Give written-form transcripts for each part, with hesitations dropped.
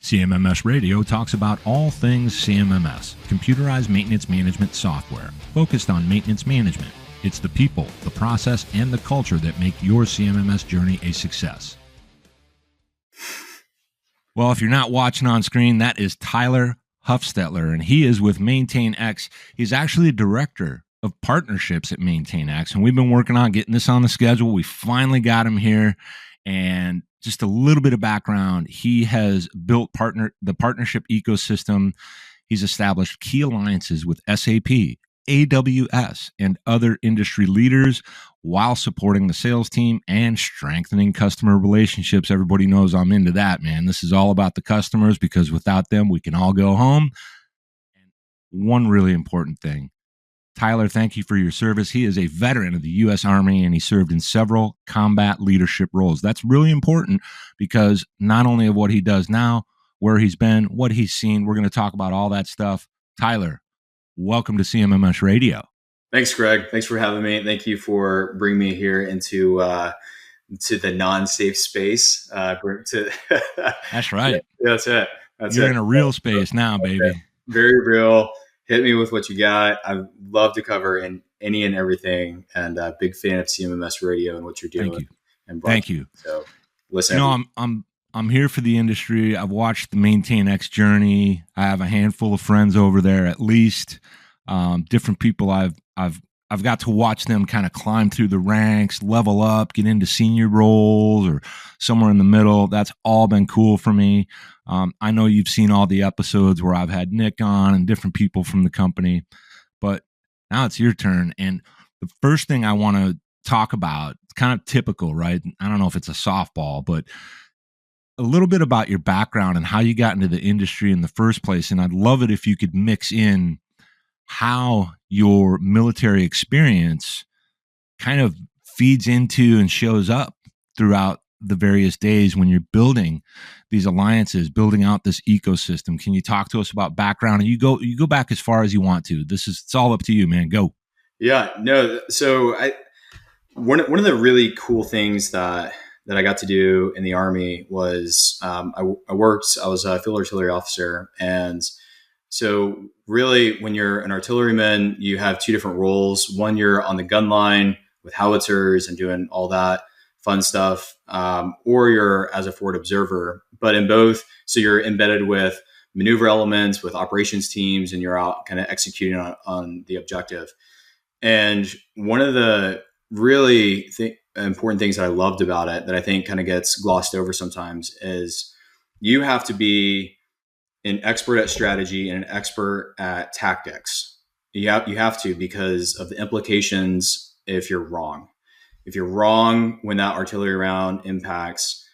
CMMS Radio talks about all things CMMS, computerized maintenance management software, focused on maintenance management. It's the people, the process, and the culture that make your CMMS journey a success. Well, if you're not watching on screen, that is Tyler Hufstetler, and he is with MaintainX. He's actually a director of partnerships at MaintainX, and we've been working on getting this on the schedule. We finally got him here, and just a little bit of background. He has built the partnership ecosystem. He's established key alliances with SAP, AWS, and other industry leaders while supporting the sales team and strengthening customer relationships. Everybody knows I'm into that, man. This is all about the customers because without them, we can all go home. And one really important thing, Tyler, thank you for your service. He is a veteran of the U.S. Army, and he served in several combat leadership roles. That's really important because not only of what he does now, where he's been, what he's seen, we're going to talk about all that stuff. Tyler, welcome to CMMS Radio. Thanks, Greg. Thanks for having me. Thank you for bringing me here into to the non-safe space. That's right. Yeah, that's it. You're in a real space now, baby. Okay. Very real. Hit me with what you got. I love to cover any and everything, and big fan of CMMS Radio and what you're doing. Thank you. So, listen. You know, I'm here for the industry. I've watched the MaintainX journey. I have a handful of friends over there, at least. Different people I've got to watch them kind of climb through the ranks, level up, get into senior roles or somewhere in the middle. That's all been cool for me. I know you've seen all the episodes where I've had Nick on and different people from the company, but now it's your turn. And the first thing I want to talk about, it's kind of typical, right? I don't know if it's a softball, but a little bit about your background and how you got into the industry in the first place. And I'd love it if you could mix in how your military experience kind of feeds into and shows up throughout the various days when you're building these alliances, building out this ecosystem. Can you talk to us about background? And you go back as far as you want to. It's all up to you, man. Go. Yeah, no. So one of the really cool things that I got to do in the Army was I was a field artillery officer. And so really when you're an artilleryman, you have two different roles. One, you're on the gun line with howitzers and doing all that fun stuff, or you're as a forward observer. But in both, so you're embedded with maneuver elements, with operations teams, and you're out kind of executing on the objective. And one of the really important things that I loved about it that I think kind of gets glossed over sometimes is you have to be an expert at strategy and an expert at tactics. You have to, because of the implications if you're wrong. If you're wrong when that artillery round impacts,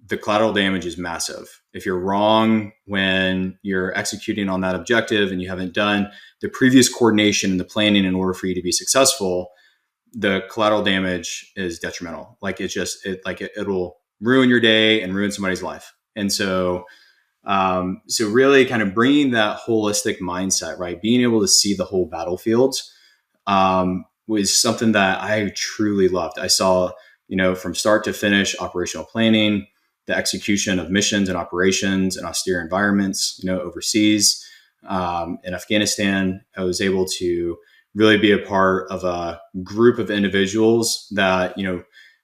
the collateral damage is massive. If you're wrong when you're executing on that objective and you haven't done the previous coordination and the planning in order for you to be successful, the collateral damage is detrimental. Like it'll ruin your day and ruin somebody's life. And so really kind of bringing that holistic mindset, right? Being able to see the whole battlefield, was something that I truly loved. I saw, from start to finish, operational planning, the execution of missions and operations in austere environments, overseas, in Afghanistan. I was able to really be a part of a group of individuals that,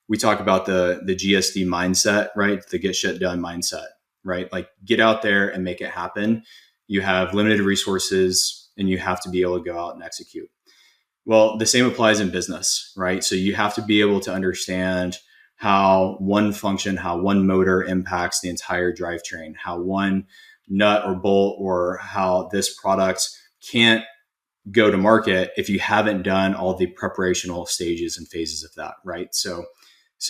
we talk about the GSD mindset, right? The get shit done mindset, right? Like get out there and make it happen. You have limited resources and you have to be able to go out and execute. Well, the same applies in business, right? So you have to be able to understand how one function, how one motor impacts the entire drivetrain, how one nut or bolt or how this product can't go to market if you haven't done all the preparational stages and phases of that, right? So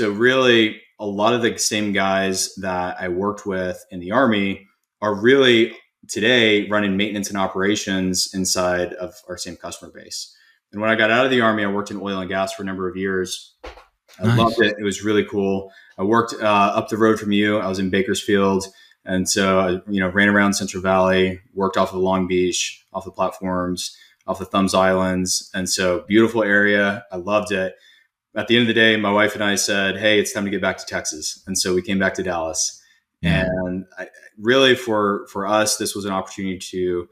really a lot of the same guys that I worked with in the Army are really today running maintenance and operations inside of our same customer base. And when I got out of the Army, I worked in oil and gas for a number of years. I loved it. It was really cool. I worked up the road from you. I was in Bakersfield. And so I, ran around Central Valley, worked off of Long Beach, off the platforms, off the Thumbs Islands. And so beautiful area. I loved it. At the end of the day, my wife and I said, hey, it's time to get back to Texas. And so we came back to Dallas. Yeah. And really for us, this was an opportunity to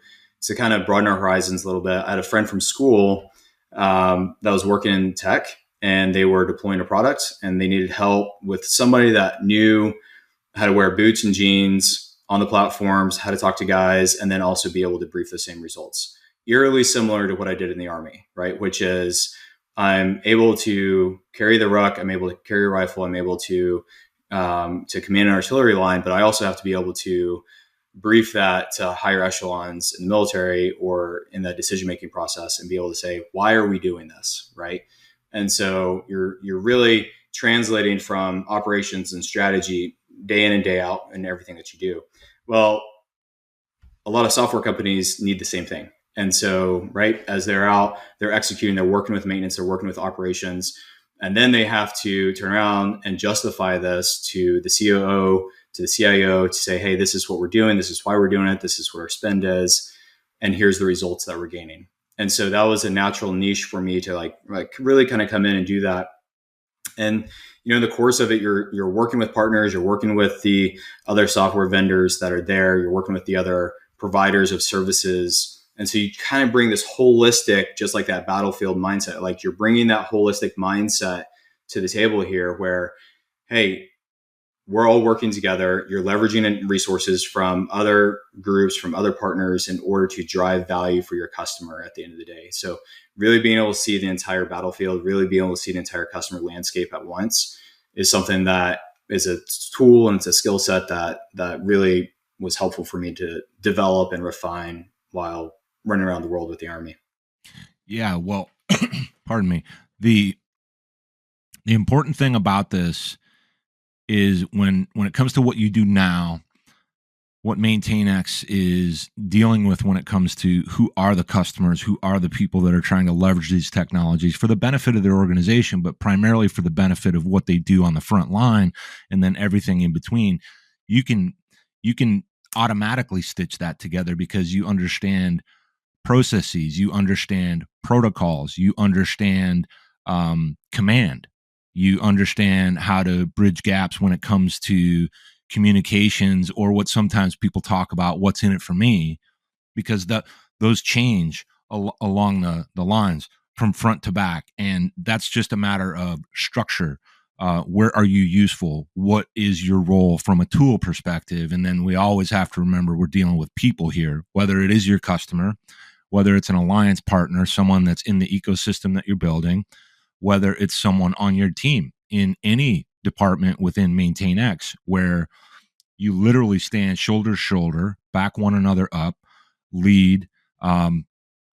kind of broaden our horizons a little bit. I had a friend from school that was working in tech, and they were deploying a product, and they needed help with somebody that knew how to wear boots and jeans on the platforms, how to talk to guys, and then also be able to brief the same results. Eerily similar to what I did in the Army, right? Which is I'm able to carry the ruck, I'm able to carry a rifle, I'm able to command an artillery line, but I also have to be able to brief that to higher echelons in the military or in the decision-making process and be able to say, why are we doing this, right? And so you're really translating from operations and strategy day in and day out in everything that you do. Well, a lot of software companies need the same thing. And so, right, as they're out, they're executing, they're working with maintenance, they're working with operations, and then they have to turn around and justify this to the COO, to the CIO, to say, hey, this is what we're doing, this is why we're doing it, this is what our spend is, and here's the results that we're gaining. And so that was a natural niche for me to like really kind of come in and do that. And in the course of it, you're working with partners, you're working with the other software vendors that are there, you're working with the other providers of services. And so you kind of bring this holistic, just like that battlefield mindset, like you're bringing that holistic mindset to the table here where, hey, we're all working together. You're leveraging resources from other groups, from other partners in order to drive value for your customer at the end of the day. So really being able to see the entire battlefield, really being able to see the entire customer landscape at once is something that is a tool and it's a skill set that really was helpful for me to develop and refine while running around the world with the Army. Yeah, well, pardon me. The important thing about this is when it comes to what you do now, what MaintainX is dealing with when it comes to who are the customers, who are the people that are trying to leverage these technologies for the benefit of their organization, but primarily for the benefit of what they do on the front line, and then everything in between. You can automatically stitch that together because you understand processes, you understand protocols, you understand command, you understand how to bridge gaps when it comes to communications, or what sometimes people talk about, what's in it for me, because those change along the lines from front to back. And that's just a matter of structure. Where are you useful? What is your role from a tool perspective? And then we always have to remember we're dealing with people here, whether it is your customer, whether it's an alliance partner, someone that's in the ecosystem that you're building, whether it's someone on your team in any department within MaintainX, where you literally stand shoulder to shoulder, back one another up, lead. I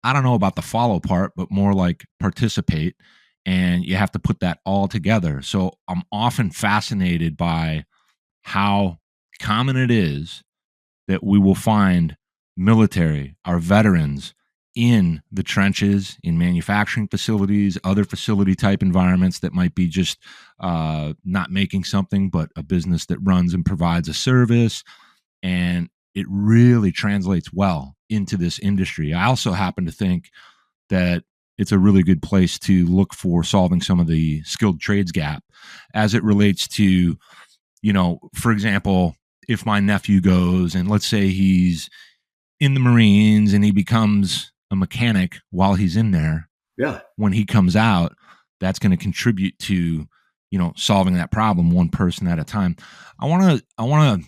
don't know about the follow part, but more like participate. And you have to put that all together. So I'm often fascinated by how common it is that we will find military, our veterans, in the trenches, in manufacturing facilities, other facility type environments that might be just not making something, but a business that runs and provides a service. And it really translates well into this industry. I also happen to think that it's a really good place to look for solving some of the skilled trades gap as it relates to, for example, if my nephew goes and let's say he's in the Marines and he becomes a mechanic while he's in there. Yeah. When he comes out, that's going to contribute to, solving that problem one person at a time. I want to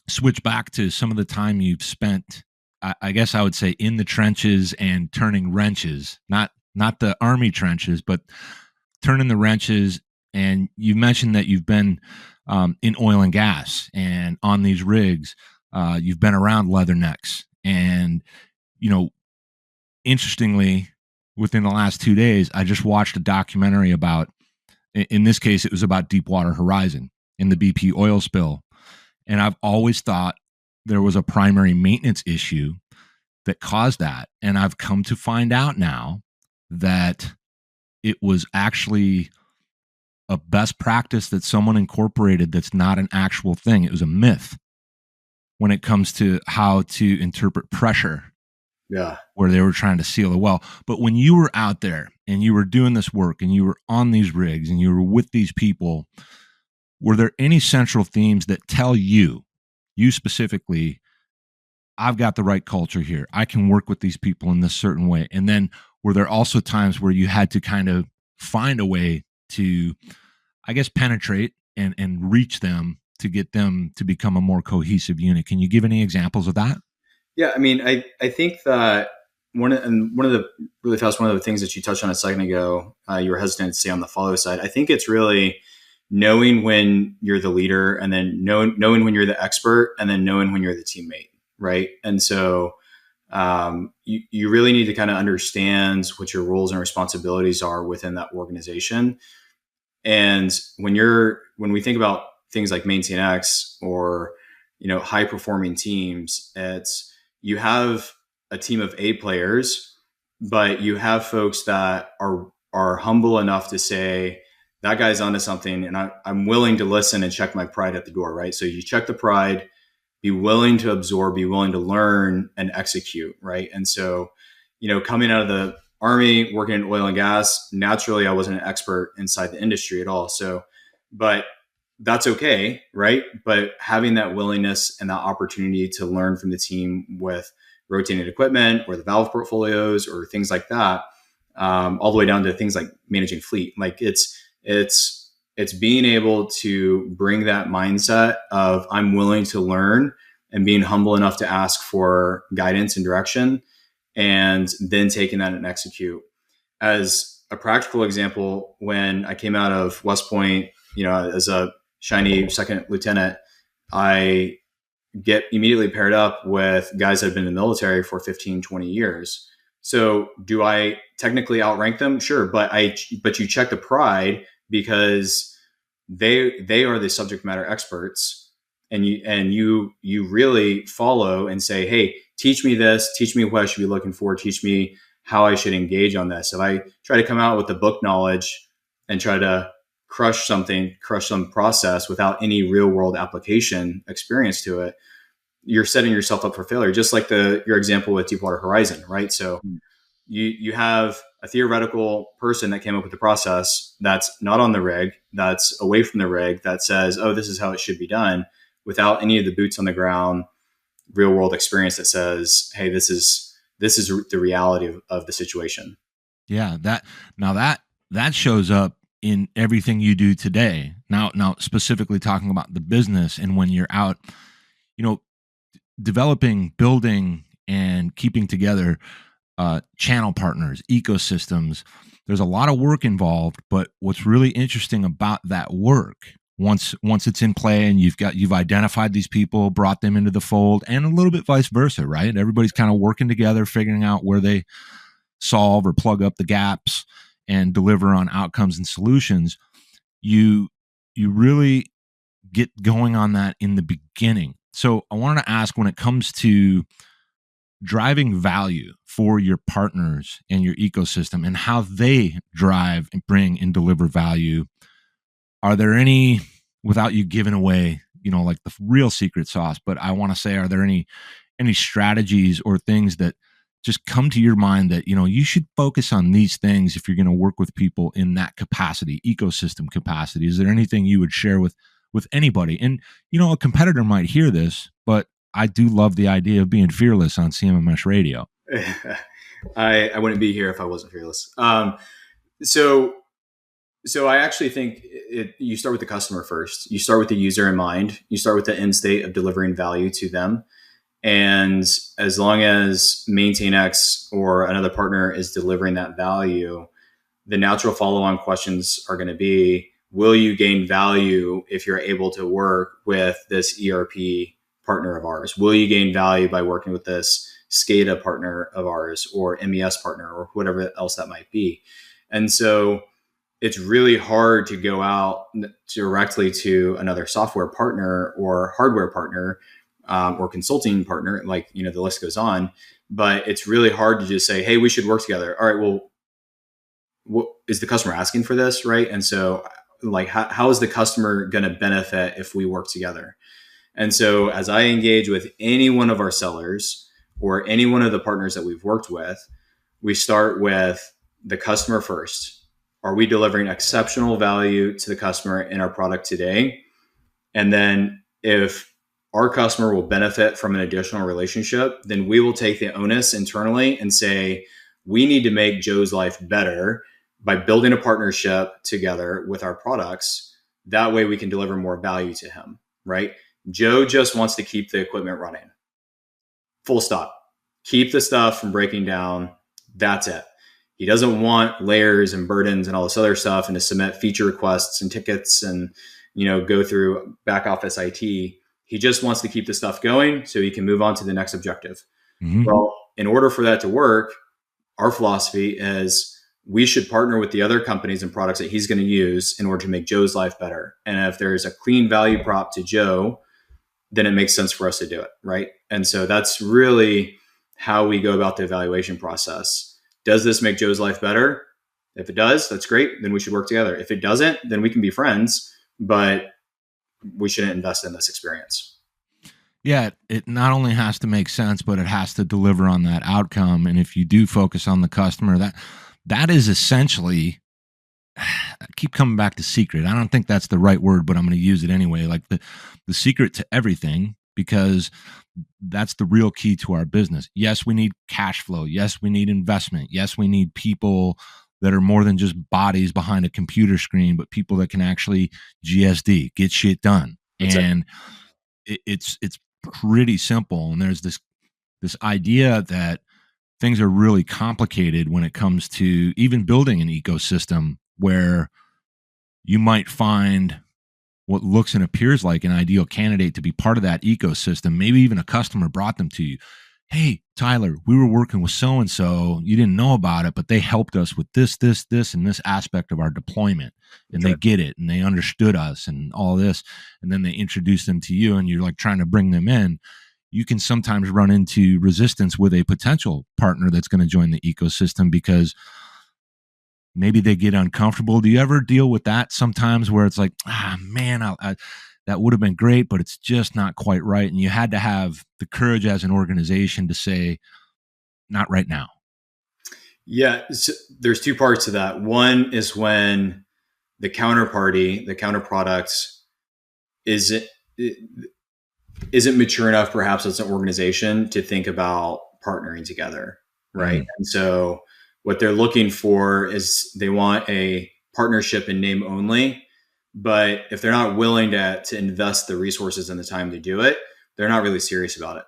switch back to some of the time you've spent, I guess I would say, in the trenches and turning wrenches, not the Army trenches, but turning the wrenches. And you mentioned that you've been in oil and gas and on these rigs. You've been around leathernecks, and interestingly, within the last 2 days, I just watched a documentary about, in this case, it was about Deepwater Horizon and the BP oil spill. And I've always thought there was a primary maintenance issue that caused that. And I've come to find out now that it was actually a best practice that someone incorporated that's not an actual thing. It was a myth when it comes to how to interpret pressure. Yeah. Where they were trying to seal the well. But when you were out there and you were doing this work and you were on these rigs and you were with these people, were there any central themes that tell you specifically, I've got the right culture here, I can work with these people in this certain way? And then were there also times where you had to kind of find a way to, I guess, penetrate and reach them to get them to become a more cohesive unit? Can you give any examples of that? Yeah, I mean, I think that one of the things that you touched on a second ago, you were hesitant to say on the follow side. I think it's really knowing when you're the leader, and then knowing when you're the expert, and then knowing when you're the teammate, right? And so you really need to kind of understand what your roles and responsibilities are within that organization. And when we think about things like MaintainX or high performing teams, it's you have a team of A players, but you have folks that are humble enough to say, that guy's onto something, and I'm willing to listen and check my pride at the door, right? So you check the pride, be willing to absorb, be willing to learn and execute, right? And so, coming out of the Army, working in oil and gas, naturally, I wasn't an expert inside the industry at all. So, but that's okay, right? But having that willingness and that opportunity to learn from the team with rotating equipment or the valve portfolios or things like that, all the way down to things like managing fleet, like it's being able to bring that mindset of I'm willing to learn and being humble enough to ask for guidance and direction, and then taking that and execute. As a practical example, when I came out of West Point, as a shiny second lieutenant, I get immediately paired up with guys that have been in the military for 15, 20 years. So do I technically outrank them? Sure. But you check the pride, because they are the subject matter experts, and you really follow and say, hey, teach me this, teach me what I should be looking for, teach me how I should engage on this. If I try to come out with the book knowledge and try to crush some process without any real world application experience to it, you're setting yourself up for failure. Just like your example with Deepwater Horizon, right? So you have a theoretical person that came up with the process that's not on the rig, that's away from the rig, that says, oh, this is how it should be done, without any of the boots on the ground, real world experience that says, hey, this is the reality of the situation. Yeah, that shows up in everything you do today. Now specifically talking about the business, and when you're out, developing, building, and keeping together channel partners, ecosystems. There's a lot of work involved, but what's really interesting about that work, once it's in play and you've identified these people, brought them into the fold, and a little bit vice versa, right? Everybody's kind of working together, figuring out where they solve or plug up the gaps and deliver on outcomes and solutions. You really get going on that in the beginning. So I wanted to ask, when it comes to driving value for your partners and your ecosystem and how they drive and bring and deliver value, are there any, without you giving away, like the real secret sauce, but I want to say, are there any strategies or things that just come to your mind that, you should focus on these things if you're going to work with people in that capacity, ecosystem capacity? Is there anything you would share with anybody? And, a competitor might hear this, but I do love the idea of being fearless on CMMS radio. I wouldn't be here if I wasn't fearless. So I actually think you start with the customer first. You start with the user in mind. You start with the end state of delivering value to them. And as long as MaintainX or another partner is delivering that value, the natural follow-on questions are going to be, will you gain value if you're able to work with this ERP partner of ours? Will you gain value by working with this SCADA partner of ours, or MES partner, or whatever else that might be? And so it's really hard to go out directly to another software partner or hardware partner or consulting partner, like, the list goes on. But it's really hard to just say, hey, we should work together. All right, well, what is the customer asking for this, right? And so, like, how is the customer going to benefit if we work together? And so as I engage with any one of our sellers or any one of the partners that we've worked with, we start with the customer first. Are we delivering exceptional value to the customer in our product today? And then if our customer will benefit from an additional relationship, then we will take the onus internally and say, we need to make Joe's life better by building a partnership together with our products. That way we can deliver more value to him, right? Joe just wants to keep the equipment running. Full stop. Keep the stuff from breaking down. That's it. He doesn't want layers and burdens and all this other stuff and to submit feature requests and tickets and, go through back office IT. He just wants to keep the stuff going so he can move on to the next objective. Mm-hmm. Well, in order for that to work, our philosophy is we should partner with the other companies and products that he's going to use in order to make Joe's life better. And if there's a clean value prop to Joe, then it makes sense for us to do it, right? And so that's really how we go about the evaluation process. Does this make Joe's life better? If it does, that's great. Then we should work together. If it doesn't, then we can be friends, but we shouldn't invest in this experience. Yeah, it not only has to make sense, but it has to deliver on that outcome. And if you do focus on the customer, that is essentially, I keep coming back to secret. I don't think that's the right word, but I'm going to use it anyway. Like the secret to everything, because that's the real key to our business. Yes, we need cash flow. Yes, we need investment. Yes, we need people that are more than just bodies behind a computer screen, but people that can actually GSD, get shit done. That's and it's pretty simple. And there's this idea that things are really complicated when it comes to even building an ecosystem where you might find what looks and appears like an ideal candidate to be part of that ecosystem. Maybe even a customer brought them to you. Hey, Tyler, we were working with so-and-so. You didn't know about it, but they helped us with this, and this aspect of our deployment. And They get it, and they understood us and all this. And then they introduce them to you, and you're like trying to bring them in. You can sometimes run into resistance with a potential partner that's going to join the ecosystem because maybe they get uncomfortable. Do you ever deal with that sometimes where it's like, man, that would have been great, but it's just not quite right. And you had to have the courage as an organization to say, not right now. Yeah. So there's two parts to that. One is when the counterparty, the counter product isn't mature enough, perhaps as an organization, to think about partnering together. Right. Mm-hmm. And so what they're looking for is they want a partnership in name only. But if they're not willing to invest the resources and the time to do it, they're not really serious about it.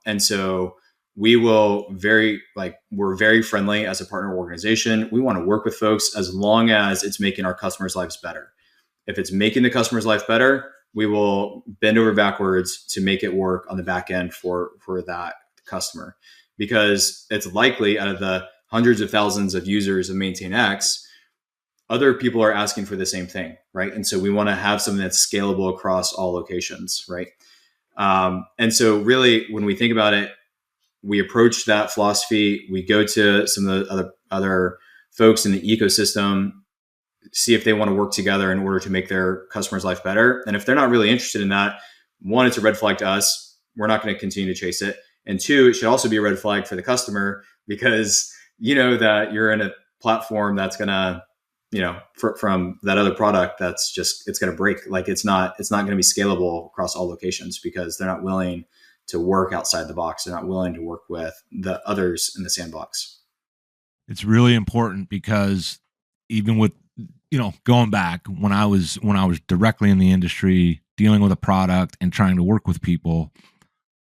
And so we're very friendly as a partner organization. We want to work with folks as long as it's making our customers' lives better. If it's making the customer's life better, we will bend over backwards to make it work on the back end for that customer, because it's likely out of the hundreds of thousands of users of MaintainX, other people are asking for the same thing, right? And so we want to have something that's scalable across all locations, right? And so really, when we think about it, we approach that philosophy. We go to some of the other folks in the ecosystem, see if they want to work together in order to make their customer's life better. And if they're not really interested in that, one, it's a red flag to us. We're not going to continue to chase it. And two, it should also be a red flag for the customer, because you know that you're in a platform that's going to, from that other product, that's just, it's going to break. Like it's not going to be scalable across all locations because they're not willing to work outside the box. They're not willing to work with the others in the sandbox. It's really important because even with, going back when I was directly in the industry, dealing with a product and trying to work with people,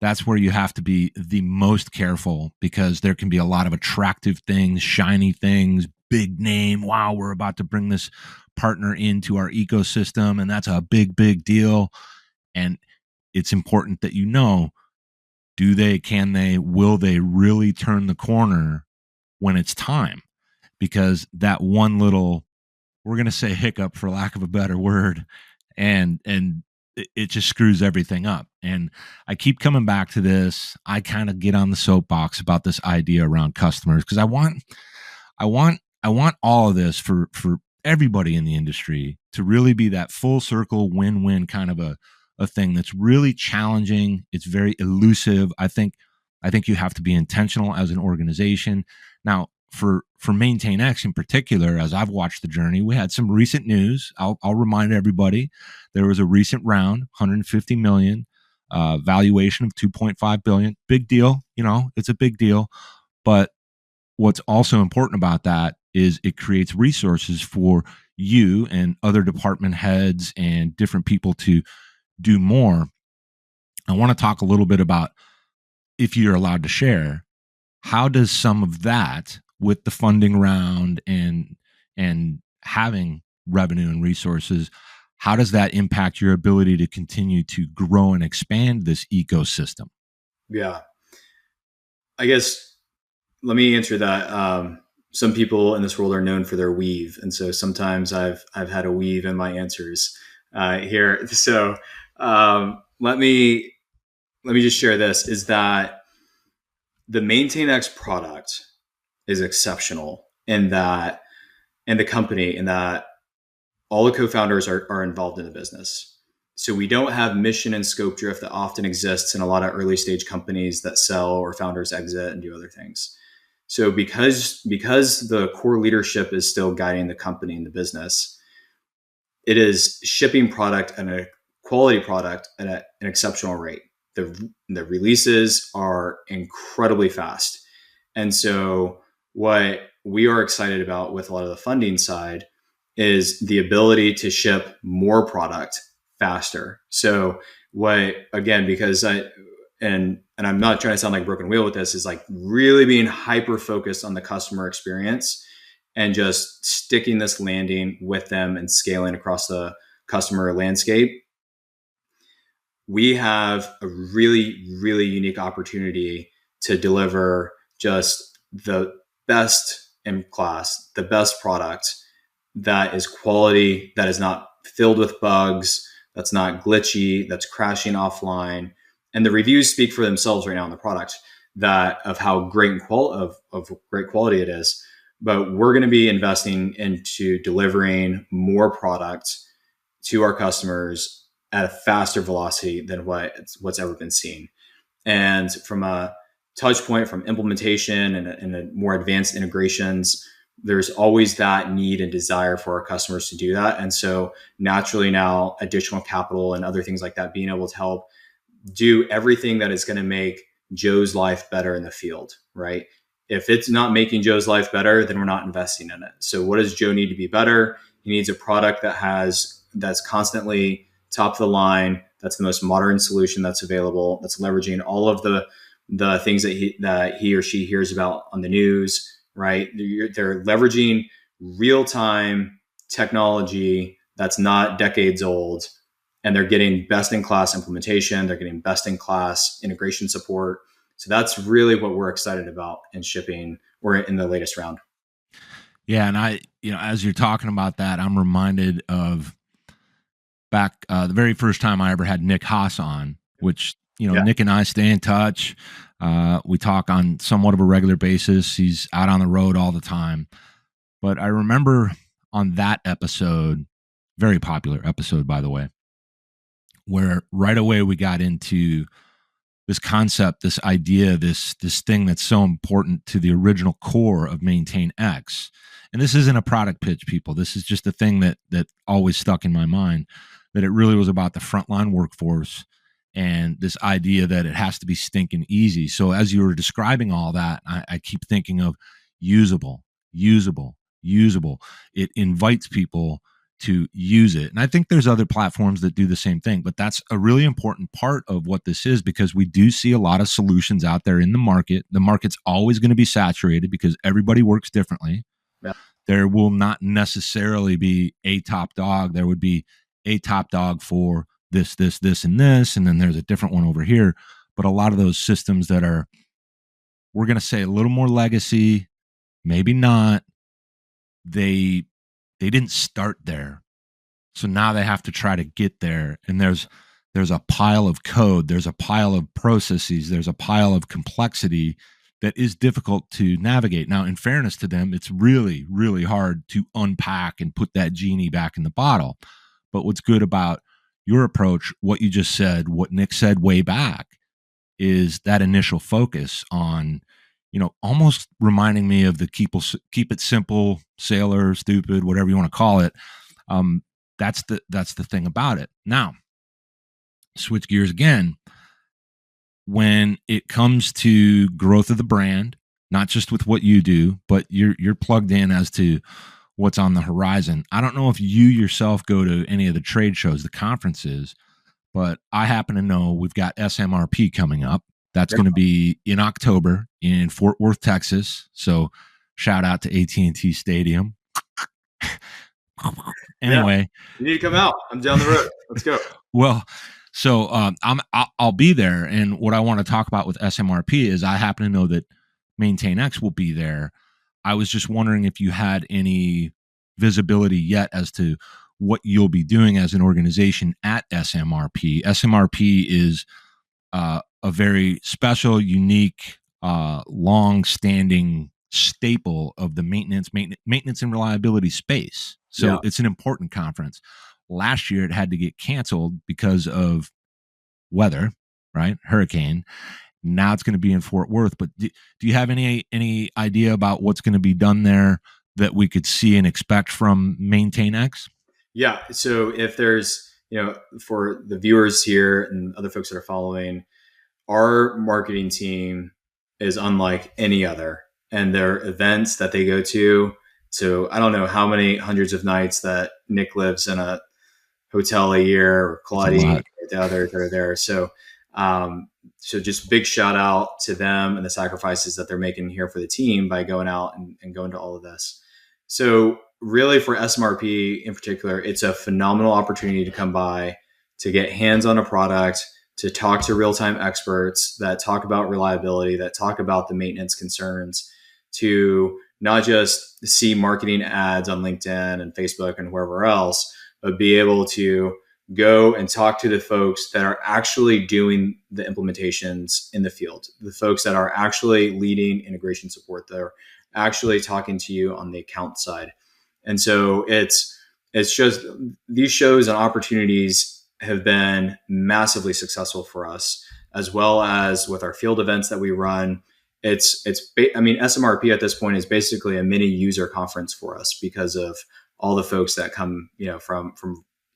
that's where you have to be the most careful, because there can be a lot of attractive things, shiny things, big name. Wow, we're about to bring this partner into our ecosystem, and that's a big, big deal. And it's important that do they, can they, will they really turn the corner when it's time? Because that one little, we're going to say hiccup for lack of a better word, and it just screws everything up. And I keep coming back to this. I kind of get on the soapbox about this idea around customers, because I want all of this for everybody in the industry to really be that full circle win-win kind of a thing that's really challenging. It's very elusive. I think you have to be intentional as an organization. Now, for MaintainX in particular, as I've watched the journey, we had some recent news. I'll remind everybody, there was a recent round, 150 million, valuation of 2.5 billion. Big deal, it's a big deal. But what's also important about that is it creates resources for you and other department heads and different people to do more. I want to talk a little bit about, if you're allowed to share, how does some of that with the funding round and having revenue and resources, how does that impact your ability to continue to grow and expand this ecosystem? Yeah, I guess let me answer that. Some people in this world are known for their weave, and so sometimes I've had a weave in my answers here. So let me just share this: is that the MaintainX product is exceptional in that, and the company in that all the co-founders are involved in the business. So we don't have mission and scope drift that often exists in a lot of early stage companies that sell or founders exit and do other things. So because the core leadership is still guiding the company and the business, it is shipping product and a quality product at an exceptional rate. The releases are incredibly fast. And so what we are excited about with a lot of the funding side is the ability to ship more product faster. So because and I'm not trying to sound like a broken wheel with this, is like really being hyper focused on the customer experience and just sticking this landing with them and scaling across the customer landscape. We have a really, really unique opportunity to deliver just the best in class, the best product that is quality, that is not filled with bugs, that's not glitchy, that's crashing offline. And the reviews speak for themselves right now on the product, that of how great of great quality it is. But we're going to be investing into delivering more product to our customers at a faster velocity than what's ever been seen. And from a touch point, from implementation and a more advanced integrations, there's always that need and desire for our customers to do that. And so naturally now additional capital and other things like that, being able to help do everything that is going to make Joe's life better in the field, right? If it's not making Joe's life better, then we're not investing in it. So what does Joe need to be better? He needs a product that's constantly top of the line, that's the most modern solution that's available, that's leveraging all of the things that he or she hears about on the news, right? They're leveraging real-time technology that's not decades old, and they're getting best-in-class implementation. They're getting best-in-class integration support. So that's really what we're excited about in shipping or in the latest round. Yeah, and as you're talking about that, I'm reminded of back the very first time I ever had Nick Haas on, which Nick and I stay in touch. We talk on somewhat of a regular basis. He's out on the road all the time. But I remember on that episode, very popular episode, by the way, where right away we got into this concept, this idea, this thing that's so important to the original core of MaintainX. And this isn't a product pitch, people. This is just a thing that always stuck in my mind, that it really was about the frontline workforce and this idea that it has to be stinking easy. So as you were describing all that, I keep thinking of usable. It invites people to use it. And I think there's other platforms that do the same thing, but that's a really important part of what this is, because we do see a lot of solutions out there in the market. The market's always going to be saturated because everybody works differently. Yeah. There will not necessarily be a top dog. There would be a top dog for this, and this, and then there's a different one over here. But a lot of those systems that are, we're going to say, a little more legacy, maybe not, they didn't start there. So now they have to try to get there. And there's a pile of code, there's a pile of processes, there's a pile of complexity that is difficult to navigate. Now, in fairness to them, it's really, really hard to unpack and put that genie back in the bottle. But what's good about your approach, what you just said, what Nick said way back, is that initial focus on almost reminding me of the keep it simple, sailor, stupid, whatever you want to call it. That's the thing about it. Now, switch gears again. When it comes to growth of the brand, not just with what you do, but you're plugged in as to what's on the horizon. I don't know if you yourself go to any of the trade shows, the conferences, but I happen to know we've got SMRP coming up. That's going to be in October in Fort Worth, Texas. So shout out to AT&T Stadium. Anyway, you need to come out. I'm down the road. Let's go. Well, so I'll be there, and what I want to talk about with SMRP is I happen to know that MaintainX will be there. I was just wondering if you had any visibility yet as to what you'll be doing as an organization at SMRP. SMRP is a very special, unique, long-standing staple of the maintenance and reliability space. So it's an important conference. Last year, it had to get canceled because of weather, right? Hurricane. Now it's going to be in Fort Worth. But do you have any idea about what's going to be done there that we could see and expect from MaintainX? Yeah. So if there's, for the viewers here and other folks that are following, our marketing team is unlike any other, and their events that they go to. So I don't know how many hundreds of nights that Nick lives in a hotel a year, or Claudie, or the others are there. So, so just big shout out to them and the sacrifices that they're making here for the team by going out and going to all of this. So really for SMRP in particular, it's a phenomenal opportunity to come by, to get hands on a product, to talk to real-time experts that talk about reliability, that talk about the maintenance concerns, to not just see marketing ads on LinkedIn and Facebook and wherever else, but be able to go and talk to the folks that are actually doing the implementations in the field, the folks that are actually leading integration support, that are actually talking to you on the account side. And so it's just, these shows and opportunities have been massively successful for us, as well as with our field events that we run. SMRP at this point is basically a mini user conference for us because of all the folks that come, from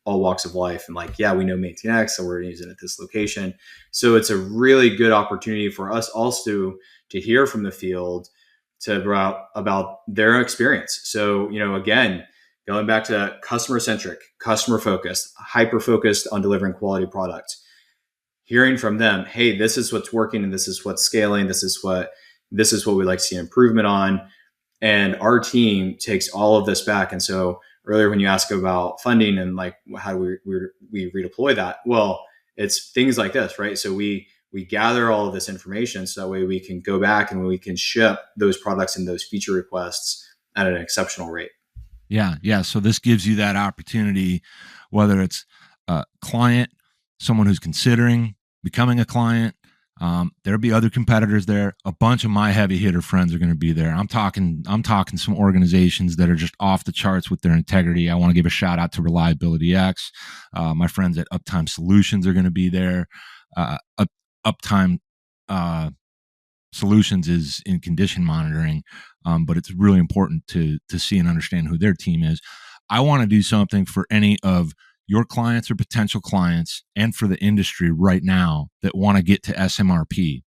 all walks of life, and we know MaintainX, so we're using it at this location. So it's a really good opportunity for us also to hear from the field about their experience. So, again, going back to customer centric, customer focused, hyper focused on delivering quality product, hearing from them, hey, this is what's working and this is what's scaling. This is what we'd like to see an improvement on. And our team takes all of this back. And so earlier when you ask about funding and how do we redeploy that? Well, it's things like this, right? So we gather all of this information so that way we can go back and we can ship those products and those feature requests at an exceptional rate. Yeah. So this gives you that opportunity, whether it's a client, someone who's considering becoming a client. There'll be other competitors there. A bunch of my heavy hitter friends are going to be there. I'm talking some organizations that are just off the charts with their integrity. I want to give a shout out to Reliability X. My friends at Uptime Solutions are going to be there. Uptime Solutions is in condition monitoring, but it's really important to see and understand who their team is. I want to do something for any of your clients or potential clients, and for the industry right now that want to get to SMRP.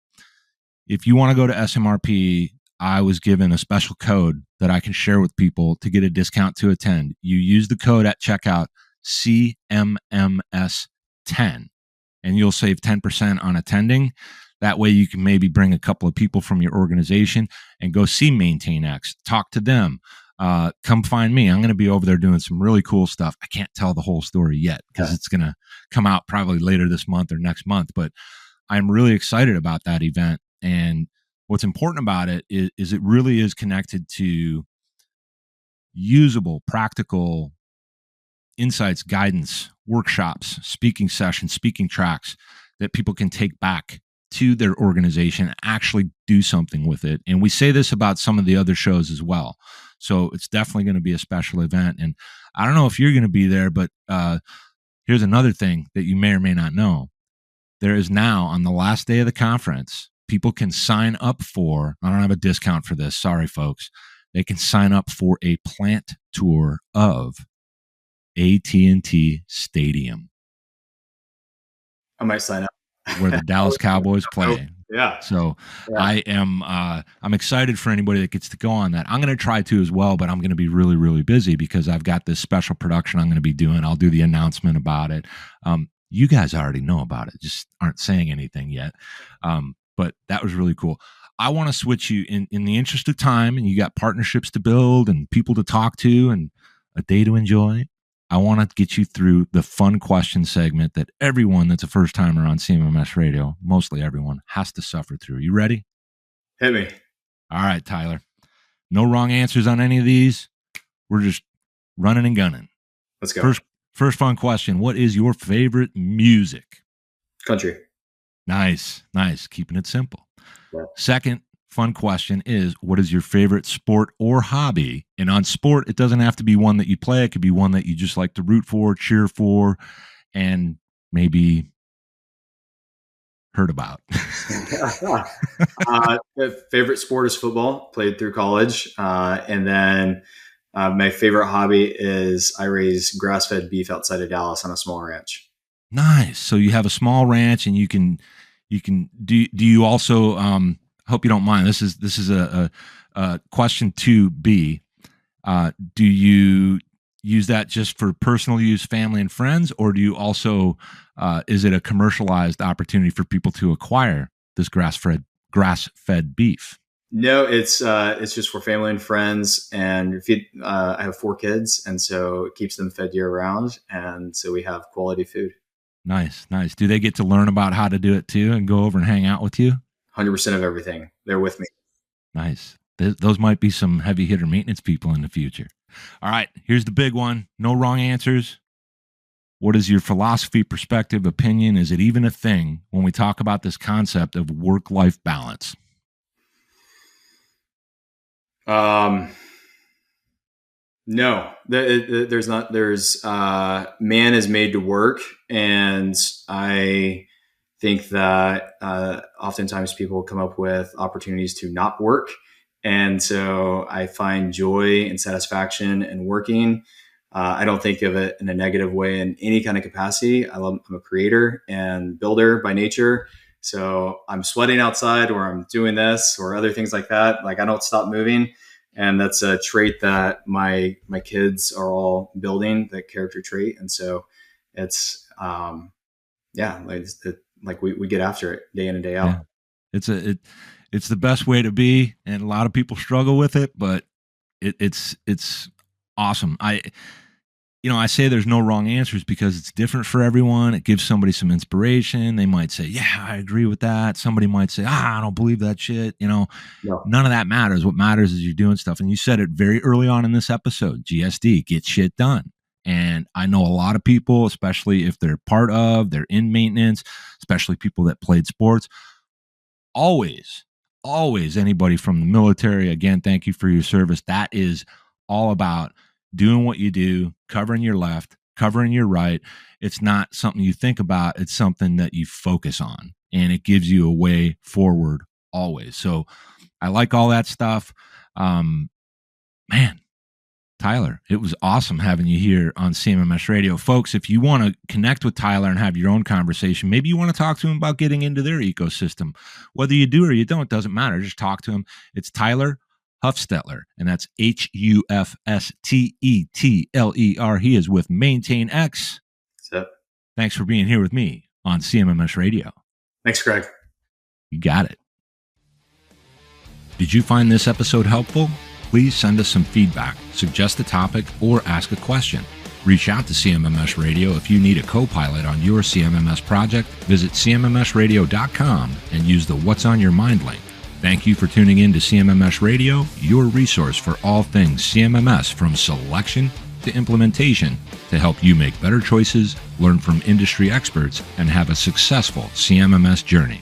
If you want to go to SMRP, I was given a special code that I can share with people to get a discount to attend. You use the code at checkout, CMMS10, and you'll save 10% on attending. That way you can maybe bring a couple of people from your organization and go see MaintainX, talk to them. Come find me. I'm going to be over there doing some really cool stuff. I can't tell the whole story yet because it's going to come out probably later this month or next month, but I'm really excited about that event. And what's important about it is it really is connected to usable, practical insights, guidance, workshops, speaking sessions, speaking tracks that people can take back to their organization and actually do something with it. And we say this about some of the other shows as well. So it's definitely going to be a special event. And I don't know if you're going to be there, but here's another thing that you may or may not know. There is now, on the last day of the conference, people can sign up for, I don't have a discount for this, sorry folks, they can sign up for a plant tour of AT&T Stadium. I might sign up. Where the Dallas Cowboys play. Yeah. So yeah. I'm excited for anybody that gets to go on that. I'm going to try to as well, but I'm going to be really, really busy because I've got this special production I'm going to be doing. I'll do the announcement about it. You guys already know about it, just aren't saying anything yet. But that was really cool. I want to switch you in the interest of time, and you got partnerships to build and people to talk to and a day to enjoy. I want to get you through the fun question segment that everyone that's a first timer on CMMS Radio, mostly everyone, has to suffer through. You ready? Hit me. All right, Tyler. No wrong answers on any of these. We're just running and gunning. Let's go. First fun question. What is your favorite music? Country. Nice. Keeping it simple. Yeah. Second fun question is, what is your favorite sport or hobby? And on sport, it doesn't have to be one that you play. It could be one that you just like to root for, cheer for, and maybe heard about. Favorite sport is football, played through college. And then my favorite hobby is I raise grass-fed beef outside of Dallas on a small ranch. Nice. So you have a small ranch, and you can do you also hope you don't mind. This is a question 2B. Do you use that just for personal use, family and friends, or do you also is it a commercialized opportunity for people to acquire this grass-fed beef? No, it's just for family and friends, and I have 4 kids, and so it keeps them fed year round, and so we have quality food. Nice. Do they get to learn about how to do it too and go over and hang out with you? 100% of everything. They're with me. Nice. Those might be some heavy hitter maintenance people in the future. All right, here's the big one. No wrong answers. What is your philosophy, perspective, opinion? Is it even a thing when we talk about this concept of work-life balance? No, there's not. There's man is made to work, and I think that oftentimes people come up with opportunities to not work, and so I find joy and satisfaction in working. I don't think of it in a negative way in any kind of capacity. I'm a creator and builder by nature. So I'm sweating outside, or I'm doing this or other things like that. Like I don't stop moving. And that's a trait that my kids are all building, the character trait. And so it's, like we get after it day in and day out. Yeah. It's the best way to be. And a lot of people struggle with it, but it's awesome. I say there's no wrong answers because it's different for everyone. It gives somebody some inspiration. They might say, yeah, I agree with that. Somebody might say, I don't believe that shit. No. None of that matters. What matters is you're doing stuff. And you said it very early on in this episode, GSD, get shit done. And I know a lot of people, especially if they're they're in maintenance, especially people that played sports, always anybody from the military, again, thank you for your service. That is all about doing what you do, covering your left, covering your right. It's not something you think about. It's something that you focus on, and it gives you a way forward always. So I like all that stuff. Man, Tyler, it was awesome having you here on CMMS Radio. Folks, if you want to connect with Tyler and have your own conversation, maybe you want to talk to him about getting into their ecosystem. Whether you do or you don't, doesn't matter. Just talk to him. It's Tyler Hufstetler, and that's Hufstetler. He is with MaintainX. What's up? Thanks for being here with me on CMMS Radio. Thanks, Greg. You got it. Did you find this episode helpful? Please send us some feedback, suggest a topic, or ask a question. Reach out to CMMS Radio if you need a co-pilot on your CMMS project. Visit CMMSradio.com and use the What's on Your Mind link. Thank you for tuning in to CMMS Radio, your resource for all things CMMS, from selection to implementation, to help you make better choices, learn from industry experts, and have a successful CMMS journey.